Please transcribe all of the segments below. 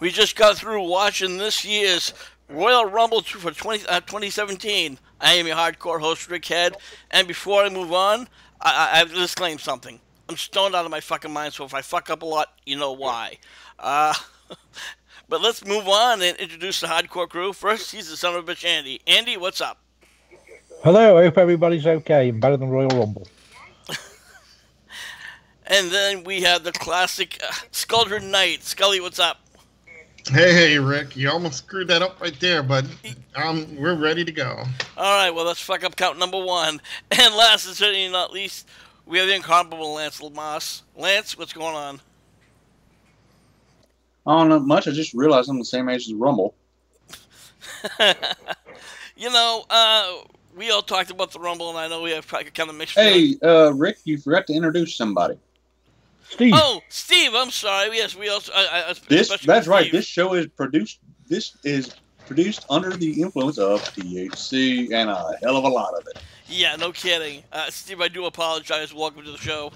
We just got through watching this year's Royal Rumble for 2017. I am your hardcore host, Rick Head. And before I move on, I have to disclaim something. I'm stoned out of my fucking mind, so if I fuck up a lot, you know why. But let's move on and introduce the hardcore crew. First, he's the son of a bitch, Andy. Andy, what's up? Hello, I hope everybody's okay and better than Royal Rumble. And then we have the classic Sculptor Knight. Scully, what's up? Hey, Rick, you almost screwed that up right there, but we're ready to go. All right, well, let's fuck up count number one. And last and certainly not least, we have the incomparable Lance Lamas. Lance, what's going on? Oh, not much. I just realized I'm the same age as Rumble. You know, we all talked about the Rumble, and I know we have kind of mixed feelings. Hey, Rick, you forgot to introduce somebody. Steve. Oh, Steve, I'm sorry. Yes, we also... That's right. This show is produced... This is produced under the influence of THC and a hell of a lot of it. Yeah, no kidding. Steve, I do apologize. Welcome to the show.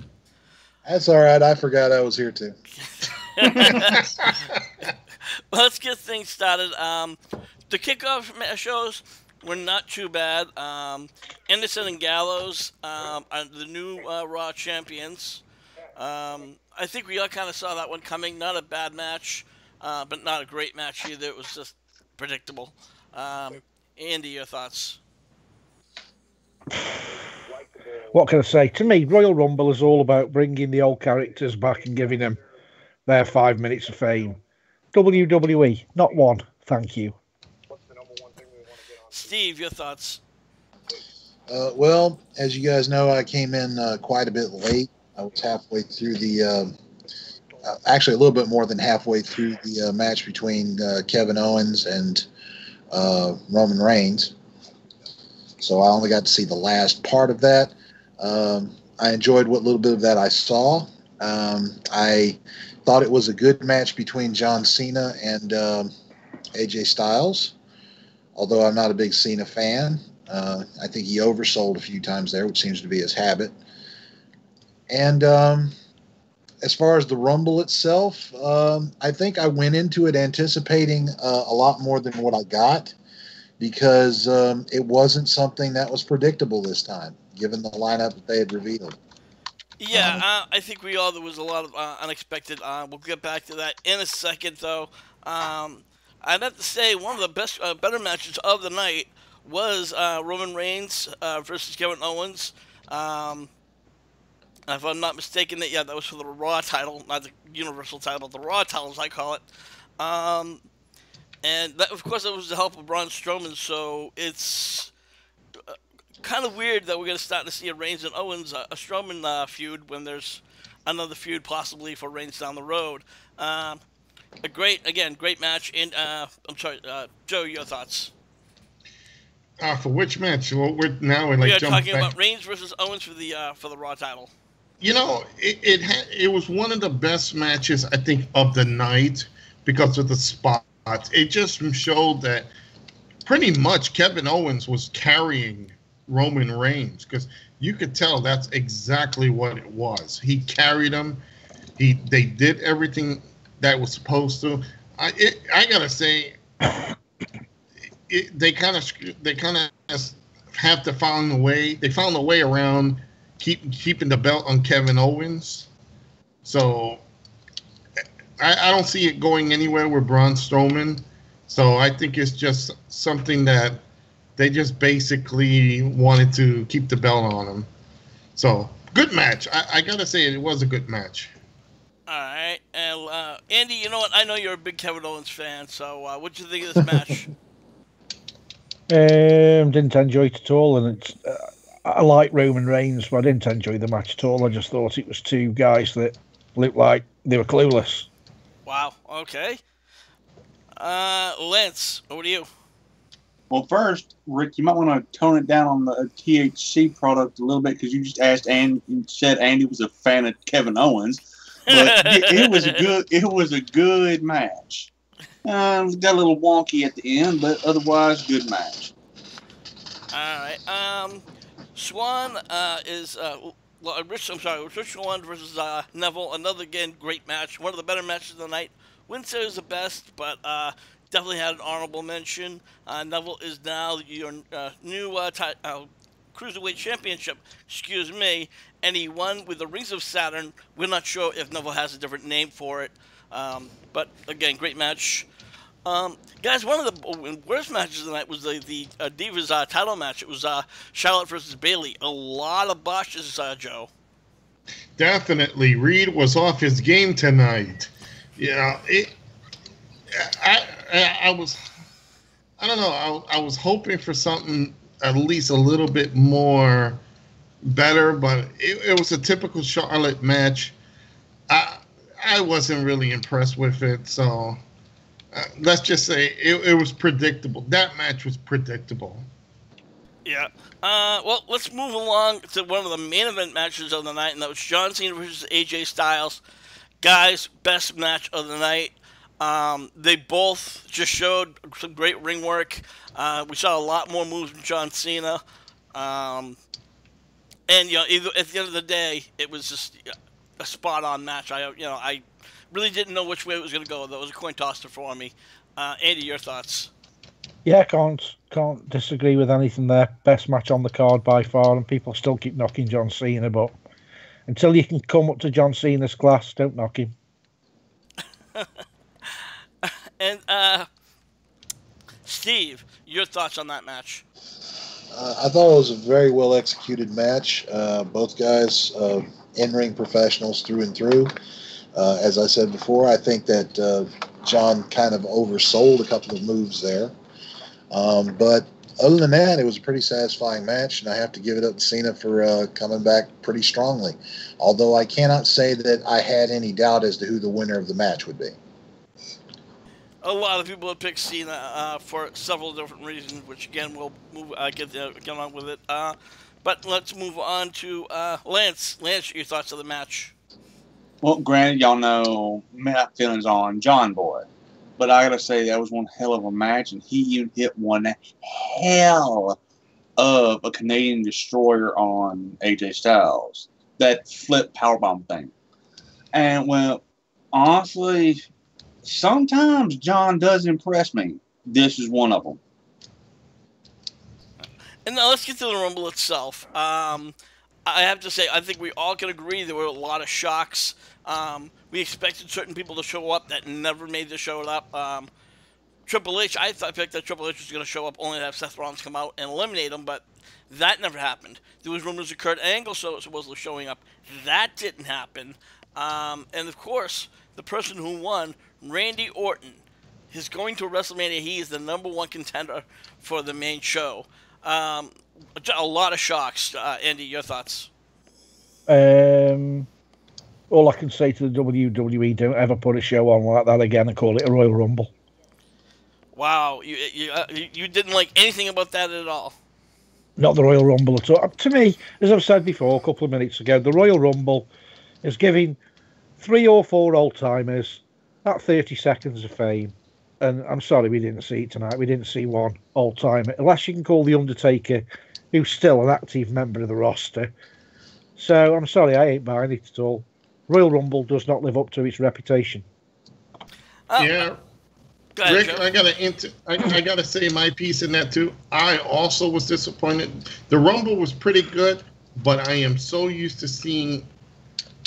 That's all right. I forgot I was here, too. Let's get things started. The kickoff shows were not too bad. Anderson and Gallows are the new Raw champions. I think we all kind of saw that one coming. Not a bad match, but not a great match either. It was just predictable. Andy, your thoughts? What can I say? To me, Royal Rumble is all about bringing the old characters back and giving them their 5 minutes of fame. WWE, not one. Thank you. Steve, your thoughts? Well, as you guys know, I came in quite a bit late. I was halfway through the, actually a little bit more than halfway through the match between Kevin Owens and Roman Reigns. So I only got to see the last part of that. I enjoyed what little bit of that I saw. I thought it was a good match between John Cena and AJ Styles, although I'm not a big Cena fan. I think he oversold a few times there, which seems to be his habit. And as far as the Rumble itself, I think I went into it anticipating a lot more than what I got, because it wasn't something that was predictable this time, given the lineup that they had revealed. Yeah, I think there was a lot of unexpected. We'll get back to that in a second, though. I'd have to say one of the better matches of the night was Roman Reigns versus Kevin Owens. If I'm not mistaken, that was for the Raw title, not the Universal title, the Raw title, as I call it. And that, of course, that was the help of Braun Strowman, so it's kind of weird that we're going to start to see a Reigns and Owens, a Strowman feud, when there's another feud possibly for Reigns down the road. A great match. And I'm sorry, Joe, your thoughts? For which match? Well, we are talking about Reigns versus Owens for the Raw title. You know, it was one of the best matches, I think, of the night because of the spots. It just showed that pretty much Kevin Owens was carrying Roman Reigns, because you could tell that's exactly what it was. He carried him. They did everything that was supposed to. I gotta say, they kind of have to find a way. They found a way around keeping the belt on Kevin Owens. So I don't see it going anywhere with Braun Strowman. So I think it's just something that they just basically wanted to keep the belt on him. So good match. I gotta say it was a good match. All right, and Andy, you know what? I know you're a big Kevin Owens fan. So what'd you think of this match? Didn't enjoy it at all, and it's I like Roman Reigns, but I didn't enjoy the match at all. I just thought it was two guys that looked like they were clueless. Wow. Okay. Lance, over to you. Well, first, Rick, you might want to tone it down on the THC product a little bit, because you just asked and said Andy was a fan of Kevin Owens, but it was a good match. It got a little wonky at the end, but otherwise, good match. All right. Swan is Rich Holland versus Neville. Another, again, great match. One of the better matches of the night. Wouldn't say it was the best, but definitely had an honorable mention. Neville is now your new Cruiserweight Championship, and he won with the Rings of Saturn. We're not sure if Neville has a different name for it, but again, great match. Guys, one of the worst matches of the night was the Divas title match. It was Charlotte versus Bayley. A lot of botches, Joe. Definitely. Reed was off his game tonight. I don't know. I was hoping for something at least a little bit more better, but it was a typical Charlotte match. I wasn't really impressed with it, so let's just say it was predictable. That match was predictable. Yeah. Well, let's move along to one of the main event matches of the night, and that was John Cena versus AJ Styles. Guys, best match of the night. They both just showed some great ring work. We saw a lot more moves from John Cena. And, at the end of the day, it was just a spot-on match. I really didn't know which way it was going to go. That was a coin tosser for me. Andy, your thoughts? Yeah, can't disagree with anything there. Best match on the card by far, and people still keep knocking John Cena, but until you can come up to John Cena's class, don't knock him. And Steve, your thoughts on that match? I thought it was a very well executed match. Both guys in-ring professionals through and through. As I said before, I think that John kind of oversold a couple of moves there. But other than that, it was a pretty satisfying match, and I have to give it up to Cena for coming back pretty strongly. Although I cannot say that I had any doubt as to who the winner of the match would be. A lot of people have picked Cena for several different reasons, which again we'll get on with it. But let's move on to Lance. Lance, your thoughts of the match? Well, granted, y'all know my feelings on John Boy, but I gotta say that was one hell of a match, and he even hit one hell of a Canadian destroyer on AJ Styles, that flip powerbomb thing. And well, honestly, sometimes John does impress me. This is one of them. And now let's get to the Rumble itself. I have to say, I think we all can agree there were a lot of shocks. We expected certain people to show up that never made the show up. Triple H, I picked that Triple H was going to show up only to have Seth Rollins come out and eliminate him, but that never happened. There was rumors of Kurt Angle supposedly showing up. That didn't happen. And of course, the person who won, Randy Orton, is going to WrestleMania. He is the #1 contender for the main show. A lot of shocks. Andy, your thoughts? All I can say to the WWE, don't ever put a show on like that again and call it a Royal Rumble. Wow, you didn't like anything about that at all? Not the Royal Rumble at all. To me, as I've said before a couple of minutes ago, the Royal Rumble is giving 3 or 4 old-timers that 30 seconds of fame. And I'm sorry we didn't see it tonight. We didn't see one old-timer, unless you can call The Undertaker, who's still an active member of the roster. So I'm sorry, I ain't buying it at all. Royal Rumble does not live up to its reputation. Yeah. Go ahead, Rick, Joe. I gotta say my piece in that too. I also was disappointed. The Rumble was pretty good, but I am so used to seeing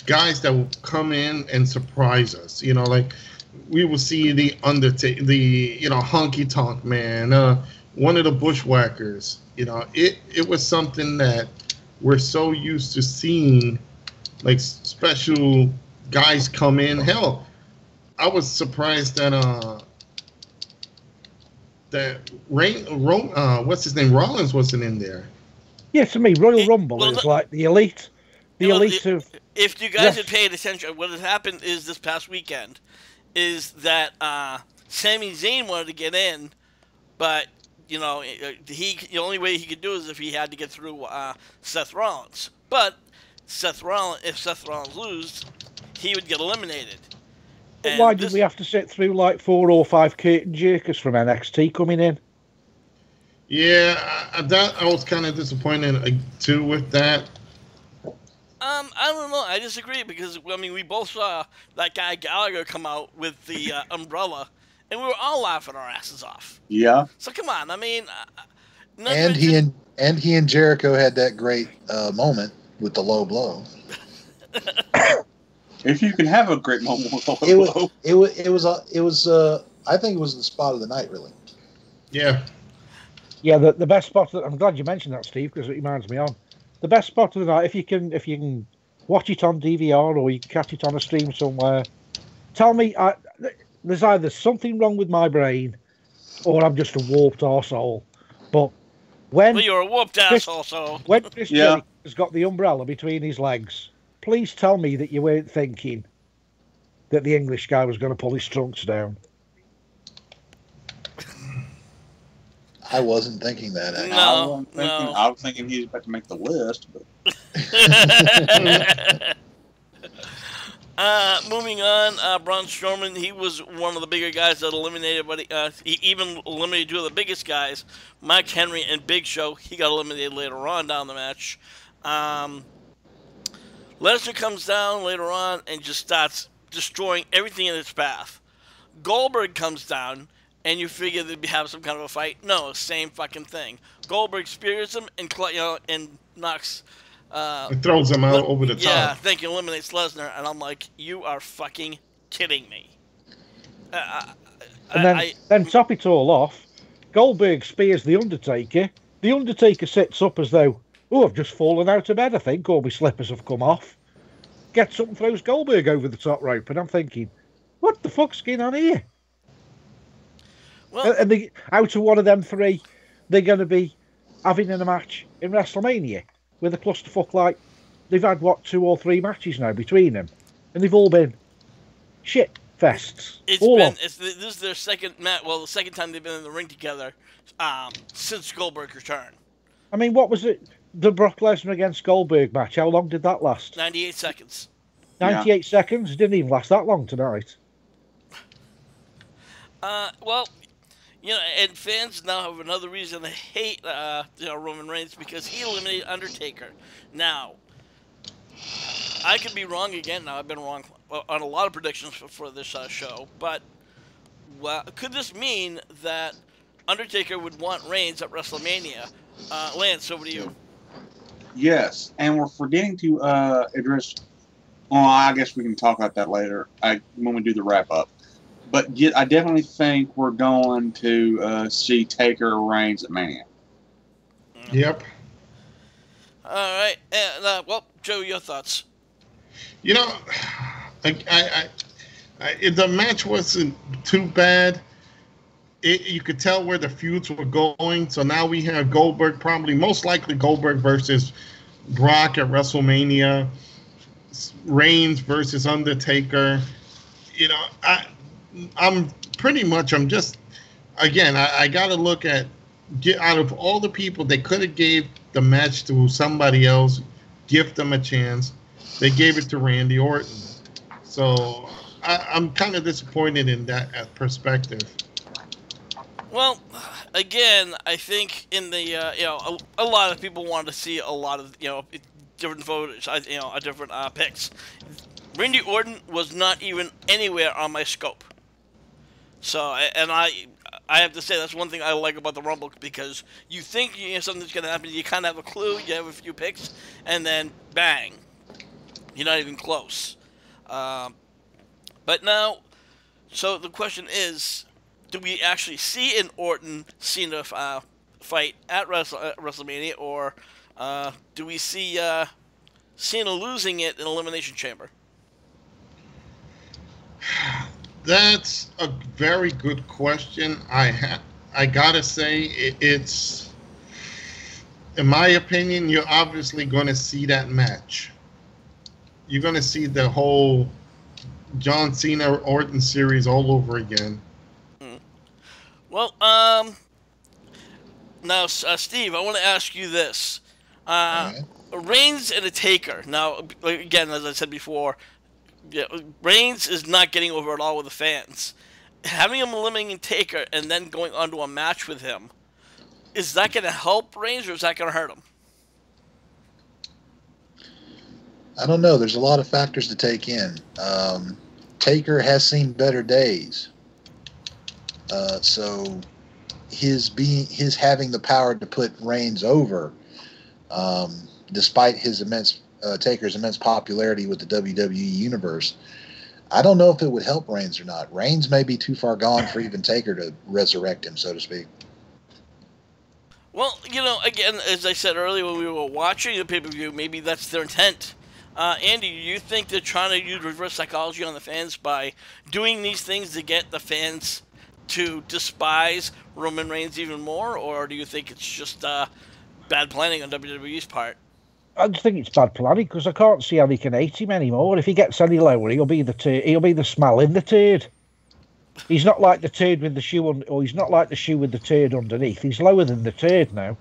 guys that will come in and surprise us. Like we will see the Undertaker, the Honky Tonk Man, one of the Bushwhackers. It was something that we're so used to seeing, like special guys come in. Hell, I was surprised that what's his name, Rollins wasn't in there. Yeah, to me, Royal Rumble is like the elite. The elite of... If you guys had paid attention, what had happened is this past weekend is that Sami Zayn wanted to get in, but the only way he could do it is if he had to get through Seth Rollins. But if Seth Rollins loses, he would get eliminated. But why did we have to sit through like 4 or 5 curtain jerkers from NXT coming in? Yeah, I was kind of disappointed too with that. I don't know. I disagree because I mean we both saw that guy Gallagher come out with the umbrella, and we were all laughing our asses off. Yeah. So come on. I mean, And he and Jericho had that great moment with the low blow. If you can have a great moment with a low blow. It was I think it was the spot of the night, really. Yeah. Yeah, the best spot. I'm glad you mentioned that, Steve, because it reminds me on the best spot of the night. If you can watch it on DVR or you can catch it on a stream somewhere, tell me there's either something wrong with my brain or I'm just a warped arsehole. But when you're a warped asshole, so when Chris Jericho has got the umbrella between his legs, please tell me that you weren't thinking that the English guy was going to pull his trunks down. I wasn't thinking that. Actually. No. I was thinking he was about to make the list. But moving on, Braun Strowman, he was one of the bigger guys that eliminated, but he even eliminated two of the biggest guys, Mark Henry and Big Show. He got eliminated later on down the match. Lesnar comes down later on and just starts destroying everything in its path. Goldberg comes down, and you figure they'd have some kind of a fight. No, same fucking thing. Goldberg spears him and knocks. It throws him out over the top. Yeah, thank you. Eliminates Lesnar, and I'm like, you are fucking kidding me. And then top it all off, Goldberg spears the Undertaker. The Undertaker sits up as though, I've just fallen out of bed, I think, or my slippers have come off. Gets up and throws Goldberg over the top rope, and I'm thinking, what the fuck's going on here? Well, and out of one of them three, they're going to be having a match in WrestleMania with a clusterfuck like they've had, 2 or 3 matches now between them, and they've all been shit fests. This is their second match. Well, the second time they've been in the ring together since Goldberg's return. I mean, what was it? The Brock Lesnar against Goldberg match. How long did that last? 98 seconds. 98 seconds. Didn't even last that long tonight. Well, and fans now have another reason to hate Roman Reigns because he eliminated Undertaker. Now, I could be wrong again. Now, I've been wrong on a lot of predictions for this show, but could this mean that Undertaker would want Reigns at WrestleMania? Lance, over to you. Yes, and we're forgetting to address. Well, I guess we can talk about that later when we do the wrap up. But I definitely think we're going to see Taker or Reigns at Mania. Yep. All right. And, Joe, your thoughts? The match wasn't too bad. You could tell where the feuds were going. So now we have Goldberg, most likely Goldberg versus Brock at WrestleMania. Reigns versus Undertaker. I'm just, again, I got to look at, out of all the people, they could have gave the match to somebody else, give them a chance. They gave it to Randy Orton. So I'm kind of disappointed in that perspective. Well, again, I think in the, a lot of people wanted to see a lot of, different voters, different picks. Randy Orton was not even anywhere on my scope. So, and I have to say that's one thing I like about the Rumble, because you think something's going to happen, you kind of have a clue, you have a few picks, and then bang, you're not even close. But now, so the question is, do we actually see an Orton-Cena fight at WrestleMania, or do we see Cena losing it in Elimination Chamber? That's a very good question. I gotta say, it's, in my opinion, you're obviously going to see that match. You're going to see the whole John Cena Orton series all over again. Well, now, Steve, I want to ask you this. Reigns and a Taker. Now, again, as I said before, Reigns is not getting over at all with the fans. Having him eliminating Taker and then going on to a match with him, is that going to help Reigns or is that going to hurt him? I don't know. There's a lot of factors to take in. Taker has seen better days. So his having the power to put Reigns over, despite his Taker's immense popularity with the WWE universe, I don't know if it would help Reigns or not. Reigns may be too far gone for even Taker to resurrect him, so to speak. Well, again, as I said earlier when we were watching the pay-per-view, maybe that's their intent. Andy, do you think they're trying to use reverse psychology on the fans by doing these things to get the fans to despise Roman Reigns even more, or do you think it's just bad planning on WWE's part? I just think it's bad planning because I can't see how they can hate him anymore. If he gets any lower, he'll be the smell in the turd. He's not like the turd with the shoe on, or he's not like the shoe with the turd underneath. He's lower than the turd now.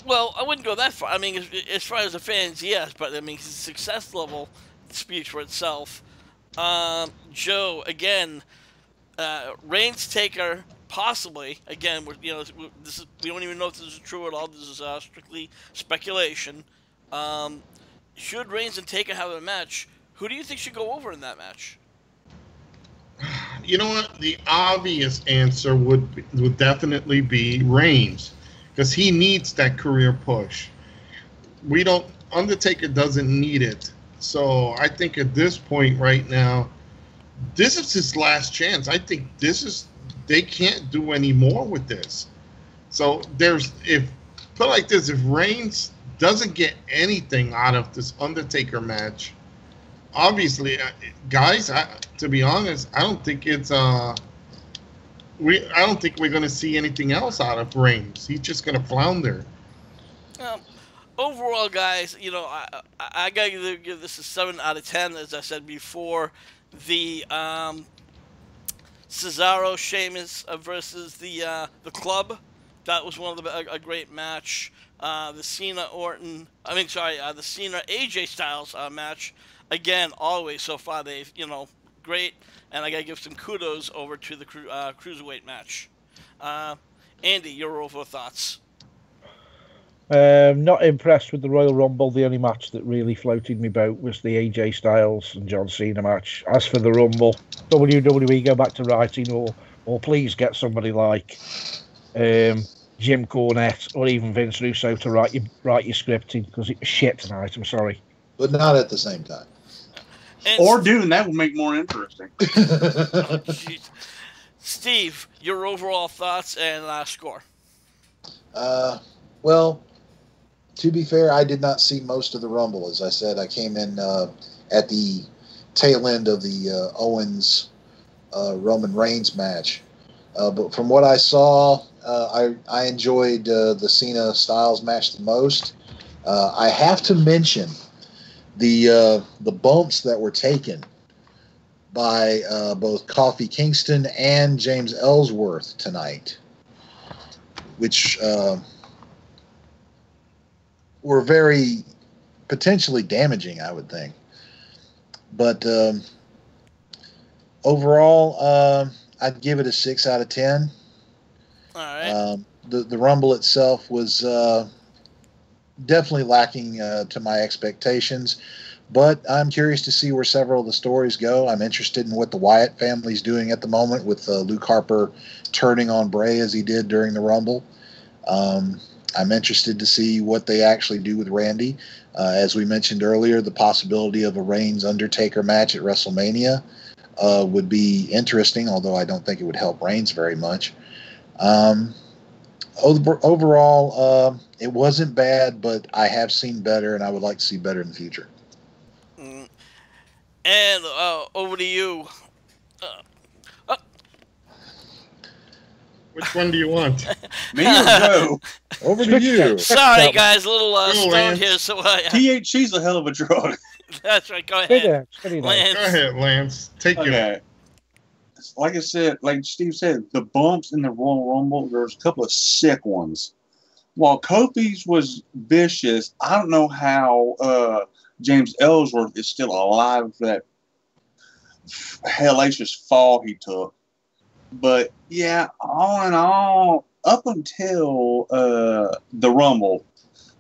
Well, I wouldn't go that far. I mean, as far as the fans, yes, but I mean, his success level speaks for itself. Joe, again, Reigns Taker. Possibly, again, we don't even know if this is true at all. This is strictly speculation. Should Reigns and Taker have a match, who do you think should go over in that match? You know what? The obvious answer would definitely be Reigns, because he needs that career push. Undertaker doesn't need it. So I think at this point right now, this is his last chance. I think they can't do any more with this. So if Reigns doesn't get anything out of this Undertaker match, obviously, guys, to be honest, I don't think I don't think we're going to see anything else out of Reigns. He's just going to flounder. Overall, guys, I gotta give this a 7 out of 10, as I said before. The Cesaro Sheamus versus the Club, that was a great match. The Cena AJ Styles match, again, always so far they've great, and I gotta give some kudos over to the cruiserweight match. Andy, your overall thoughts? Not impressed with the Royal Rumble. The only match that really floated me boat was the AJ Styles and John Cena match. As for the Rumble, WWE go back to writing, or please get somebody like Jim Cornette or even Vince Russo to write your scripting, because it was shit tonight. I'm sorry, but not at the same time. Or doing that would make more interesting. Oh, Steve, your overall thoughts and score? Well, to be fair, I did not see most of the Rumble. As I said, I came in at the tail end of the Owens Roman Reigns match. But from what I saw, I enjoyed the Cena Styles match the most. I have to mention the bumps that were taken by both Kofi Kingston and James Ellsworth tonight, which were very potentially damaging, I would think. But overall, I'd give it a 6 out of 10. All right. The Rumble itself was definitely lacking to my expectations, but I'm curious to see where several of the stories go. I'm interested in what the Wyatt family's doing at the moment, with Luke Harper turning on Bray as he did during the Rumble. I'm interested to see what they actually do with Randy. As we mentioned earlier, the possibility of a Reigns-Undertaker match at WrestleMania would be interesting, although I don't think it would help Reigns very much. Overall, it wasn't bad, but I have seen better, and I would like to see better in the future. And over to you. Which one do you want? Me or Joe? Over to you. Sorry, guys, a little stoned here. So THC's a hell of a drug. That's right. Go ahead, Lance. Go ahead, Lance. Take it. Like I said, like Steve said, the bumps in the Royal Rumble, there's a couple of sick ones. While Kofi's was vicious, I don't know how James Ellsworth is still alive for that hellacious fall he took. But yeah, all in all, up until the Rumble,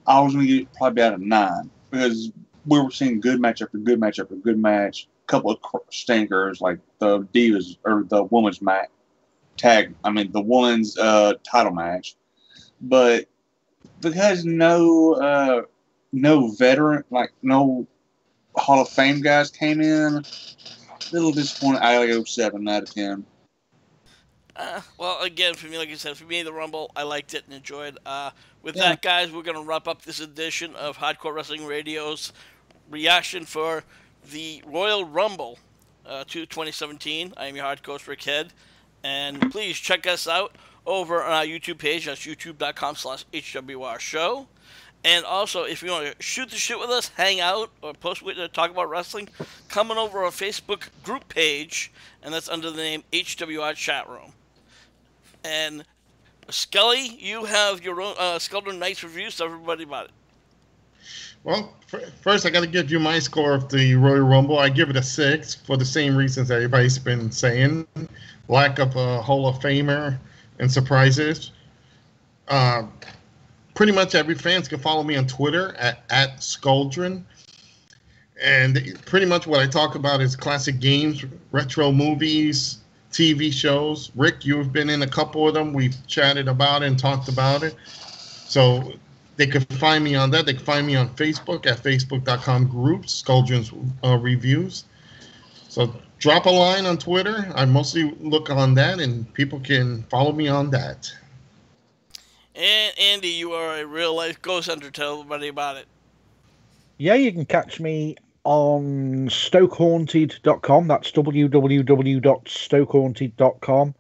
I was going to give it probably about a 9, because we were seeing good match after good match after good match. A couple of stinkers like the Divas or the women's match the women's title match, but because no veteran, like no Hall of Fame guys came in, a little disappointed. I go 7 out of 10. Well, again, for me, like I said, for me, the Rumble, I liked it and enjoyed. With that, guys, we're going to wrap up this edition of Hardcore Wrestling Radio's reaction for the Royal Rumble to 2017. I am your hardcore Rick Head, and please check us out over on our YouTube page. That's youtube.com/HWR show. And also, if you want to shoot the shit with us, hang out, or post with talk about wrestling, come on over our Facebook group page, and that's under the name HWR Chat Room. And Scully, you have your own Skelter Knights reviews. Tell everybody about it. Well, first I got to give you my score of the Royal Rumble. I give it a 6 for the same reasons everybody's been saying: lack of a Hall of Famer and surprises. Pretty much every fans can follow me on Twitter at Skuldrin. And pretty much what I talk about is classic games, retro movies, TV shows. Rick, you've been in a couple of them. We've chatted about it and talked about it. So they can find me on that. They can find me on Facebook at facebook.com/groups, Skuldrin's Reviews. So drop a line on Twitter. I mostly look on that, and people can follow me on that. And Andy, you are a real-life ghost hunter. Tell everybody about it. Yeah, you can catch me on stokehaunted.com. That's www.stokehaunted.com.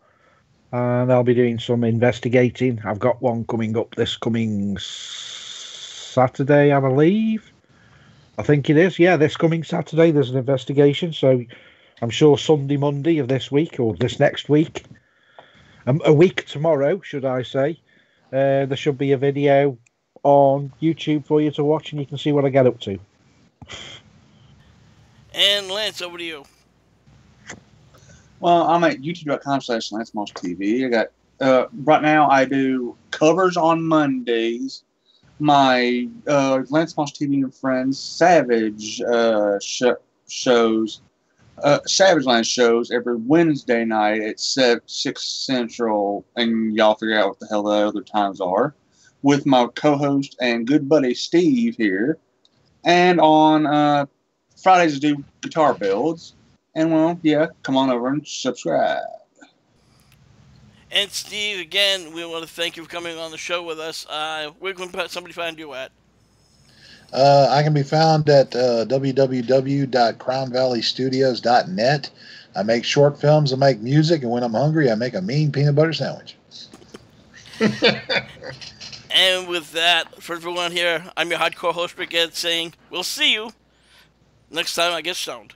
And I'll be doing some investigating. I've got one coming up this coming Saturday, I believe. I think it is. Yeah, this coming Saturday, there's an investigation. So I'm sure Sunday, Monday of this week, or this next week, a week tomorrow, should I say, there should be a video on YouTube for you to watch, and you can see what I get up to. And Lance, over to you. Well, I'm at youtube.com/LanceMossTV. I got right now I do covers on Mondays. My Lance Moss TV and Friends Savage shows, Savage Land shows every Wednesday night at 6 Central, and y'all figure out what the hell the other times are, with my co-host and good buddy Steve here. And on Fridays I do guitar builds. And, well, yeah, come on over and subscribe. And Steve, again, we want to thank you for coming on the show with us. Where can somebody find you at? I can be found at www.crownvalleystudios.net. I make short films, I make music, and when I'm hungry, I make a mean peanut butter sandwich. And with that, for everyone here, I'm your hardcore host, Brigade, saying we'll see you next time I get stoned.